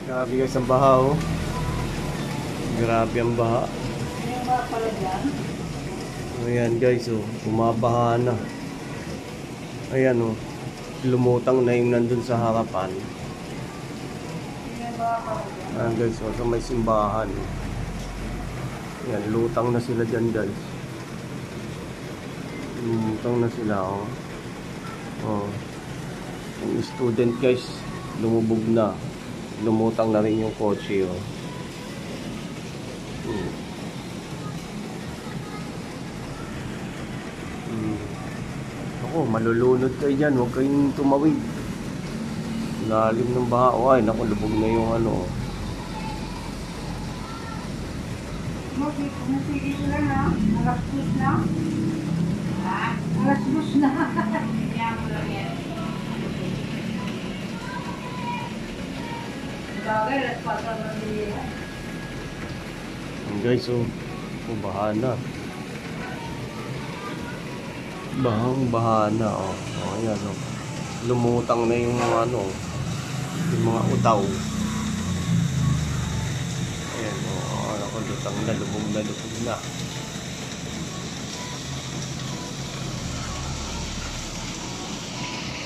Grabe guys ang baha oh. Grabe ang baha. Yung ba pala dyan? Ayan guys oh, bumabaha na. Ayan oh, lumutang na yung nandun sa harapan. Yung ba pala dyan? Ayan guys oh, sa may simbahan. Ayan, lutang na sila dyan guys. Lumutang na sila oh. Oh. Yung student guys, lumubog na. Lumutang na rin yung kotse oh. Ako, malulunod kayo dyan. Huwag kayong tumawid. Lalim ng baha. O ay, naku, lubog na yung ano. Nasigi sila na? Alas 2 na? Ha? Alas 2 na. Kaya mo lang yan. Bagay, alas 4 na nila. Guys, oh, baha na. Bahang-baha na, oh. Oh, ayan, oh. Lumutang na yung ano, yung mga utaw. Ayan, oh, ako, lutang na, lubog na, lubog na.